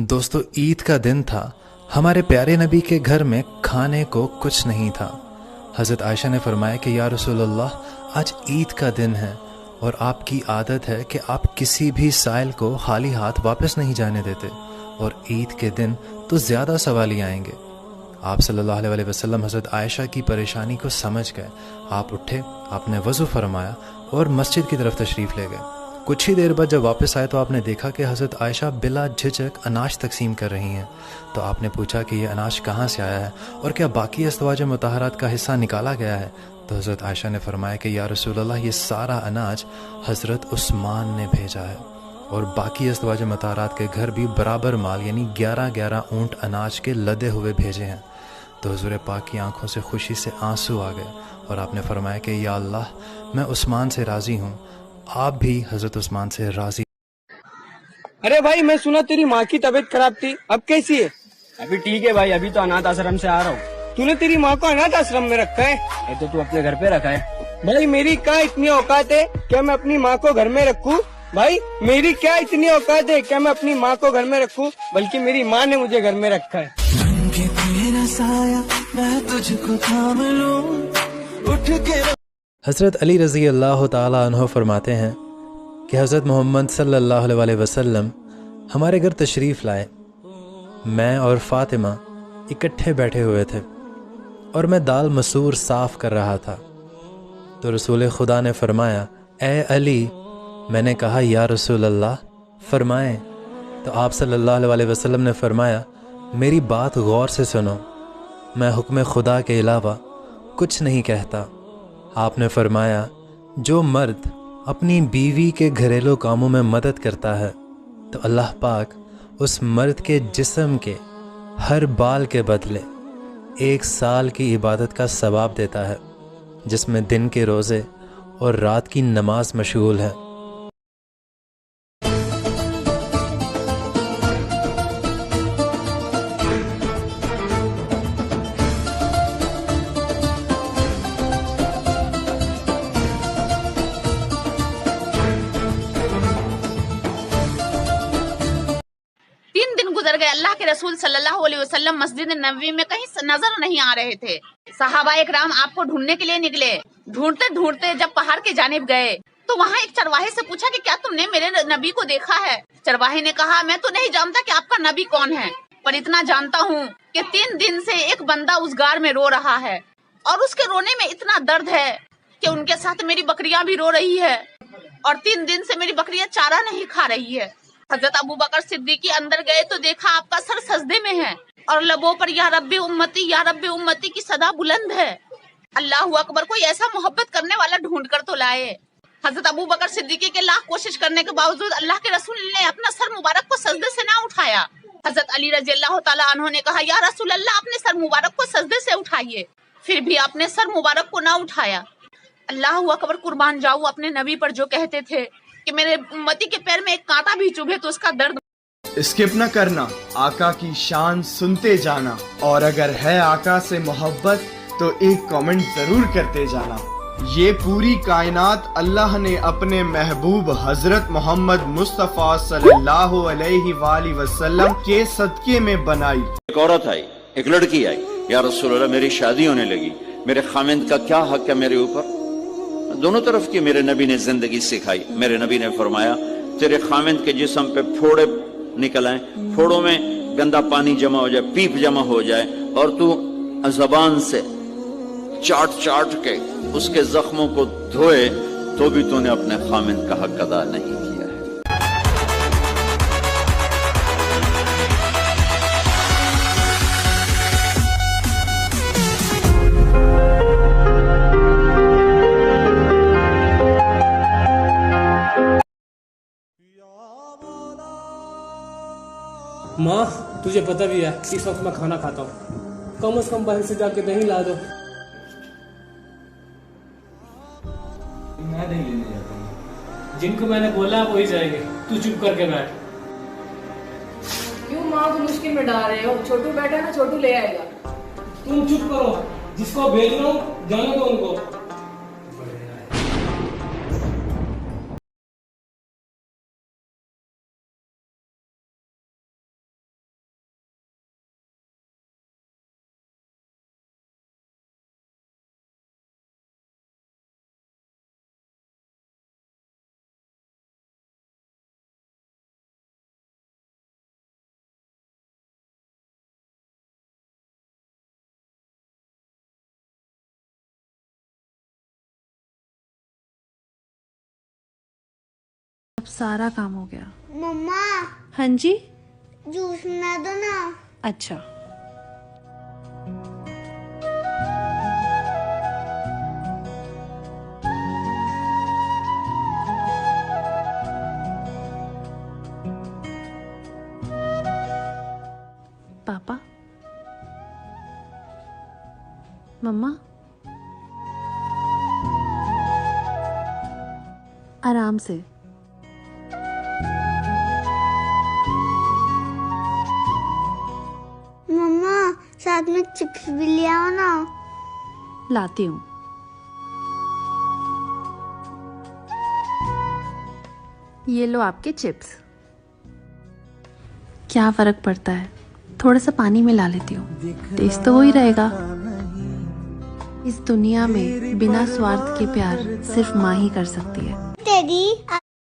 دوستو عید کا دن تھا۔ ہمارے پیارے نبی کے گھر میں کھانے کو کچھ نہیں تھا۔ حضرت عائشہ نے فرمایا کہ یا رسول اللہ، آج عید کا دن ہے اور آپ کی عادت ہے کہ آپ کسی بھی سائل کو خالی ہاتھ واپس نہیں جانے دیتے، اور عید کے دن تو زیادہ سوالی آئیں گے۔ آپ صلی اللہ علیہ وسلم حضرت عائشہ کی پریشانی کو سمجھ گئے۔ آپ اٹھے، آپ نے وضو فرمایا اور مسجد کی طرف تشریف لے گئے۔ کچھ ہی دیر بعد جب واپس آئے تو آپ نے دیکھا کہ حضرت عائشہ بلا جھجک اناج تقسیم کر رہی ہیں۔ تو آپ نے پوچھا کہ یہ اناج کہاں سے آیا ہے اور کیا باقی ازواج مطہرات کا حصہ نکالا گیا ہے؟ تو حضرت عائشہ نے فرمایا کہ یا رسول اللہ، یہ سارا اناج حضرت عثمان نے بھیجا ہے، اور باقی ازواج مطہرات کے گھر بھی برابر مال یعنی 11 اونٹ اناج کے لدے ہوئے بھیجے ہیں۔ تو حضور پاک کی آنکھوں سے خوشی سے آنسو آ گئے، اور آپ نے فرمایا کہ یا اللہ، میں عثمان سے راضی ہوں، آپ بھی حضرت عثمان سے راضی۔ ارے بھائی، میں سنا تیری ماں کی طبیعت خراب تھی، اب کیسی ہے؟ ابھی ٹھیک ہے بھائی، ابھی تو اناتھ آشرم سے آ رہا ہوں۔ تو نے تیری ماں کو اناتھ آشرم میں رکھا ہے؟ یہ تو اپنے گھر پہ رکھا ہے۔ بھائی میری کیا اتنی اوقات ہے کہ میں اپنی ماں کو گھر میں رکھوں؟ بھائی میری کیا اتنی اوقات ہے کہ میں اپنی ماں کو گھر میں رکھوں؟ بلکہ میری ماں نے مجھے گھر میں رکھا ہے۔ حضرت علی رضی اللہ تعالیٰ عنہ فرماتے ہیں کہ حضرت محمد صلی اللہ علیہ وسلم ہمارے گھر تشریف لائے۔ میں اور فاطمہ اکٹھے بیٹھے ہوئے تھے اور میں دال مسور صاف کر رہا تھا، تو رسول خدا نے فرمایا، اے علی۔ میں نے کہا، یا رسول اللہ فرمائیں۔ تو آپ صلی اللہ علیہ وسلم نے فرمایا، میری بات غور سے سنو، میں حکم خدا کے علاوہ کچھ نہیں کہتا۔ آپ نے فرمایا، جو مرد اپنی بیوی کے گھریلو کاموں میں مدد کرتا ہے تو اللہ پاک اس مرد کے جسم کے ہر بال کے بدلے 1 سال کی عبادت کا ثواب دیتا ہے، جس میں دن کے روزے اور رات کی نماز مشغول ہے۔ گزر گئے، اللہ کے رسول صلی اللہ علیہ وسلم مسجد نبوی میں کہیں نظر نہیں آ رہے تھے۔ صحابہ اکرام آپ کو ڈھونڈنے کے لیے نکلے۔ ڈھونڈتے ڈھونڈتے جب پہاڑ کی جانب گئے تو وہاں ایک چرواہے سے پوچھا کہ کیا تم نے میرے نبی کو دیکھا ہے؟ چرواہے نے کہا، میں تو نہیں جانتا کہ آپ کا نبی کون ہے، پر اتنا جانتا ہوں کہ 3 دن سے ایک بندہ اس غار میں رو رہا ہے، اور اس کے رونے میں اتنا درد ہے کہ ان کے ساتھ میری بکریاں بھی رو رہی ہے، اور 3 دن سے میری بکریاں چارہ نہیں کھا رہی ہے۔ حضرت ابو بکر صدیقی اندر گئے تو دیکھا آپ کا سر سجدے میں ہے، اور لبوں پر یا رب امتی یا رب امتی کی صدا بلند ہے۔ اللہ اکبر، کوئی ایسا محبت کرنے والا ڈھونڈ کر تو لائے۔ حضرت ابو بکر صدیقی کے لاکھ کوشش کرنے کے باوجود اللہ کے رسول نے اپنا سر مبارک کو سجدے سے نہ اٹھایا۔ حضرت علی رضی اللہ تعالیٰ عنہ نے کہا، یا رسول اللہ، اپنے سر مبارک کو سجدے سے اٹھائیے۔ پھر بھی آپ نے سر مبارک کو نہ اٹھایا۔ اللہ اکبر، قربان جاؤں اپنے نبی پر جو کہتے تھے کہ میرے امتی کے پیر میں ایک کانٹا بھی چبھے تو اس کا درد۔ اسکپ نہ کرنا، آقا کی شان سنتے جانا، اور اگر ہے آقا سے محبت تو ایک کامنٹ ضرور کرتے جانا۔ یہ پوری کائنات اللہ نے اپنے محبوب حضرت محمد مصطفیٰ صلی اللہ علیہ وآلہ وسلم کے صدقے میں بنائی۔ ایک عورت آئی، ایک لڑکی آئی، یا رسول اللہ میری شادی ہونے لگی، میرے خامند کا کیا حق ہے میرے اوپر؟ دونوں طرف کی میرے نبی نے زندگی سکھائی۔ میرے نبی نے فرمایا، تیرے خامند کے جسم پہ پھوڑے نکل آئیں، پھوڑوں میں گندا پانی جمع ہو جائے، پیپ جمع ہو جائے، اور تو زبان سے چاٹ چاٹ کے اس کے زخموں کو دھوئے، تو بھی تو نے اپنے خامند کا حق ادا نہیں کیا ہے۔ ماں، تجھے پتہ بھی ہے اس وقت میں کھانا کھاتا ہوں، کم از کم باہر سے جا کے دہی لا دو۔ میں نہیں لینے جاتا ہوں، جن کو میں نے بولا وہی جائیں گے، تو چپ کر کے بیٹھ۔ کیوں ماں کو مشکل میں ڈال رہے ہو؟ چھوٹو بیٹا نا، چھوٹو لے آئے گا۔ تم چپ کرو، جس کو بھیج رہا ہوں جانے دو ان کو۔ اب سارا کام ہو گیا. مما ہاں جی. جوس بنا دو نا. اچھا. پاپا. مما. آرام سے. مما ساتھ میں چپس بھی لے آؤ نا. لاتی ہوں. یہ لو آپ کے چپس. کیا فرق پڑتا ہے, تھوڑا سا پانی ملا لیتی ہوں, ٹیسٹ تو وہی رہے گا. اس دنیا میں بنا سوارتھ کے پیار صرف ماں ہی کر سکتی ہے. ڈیڈی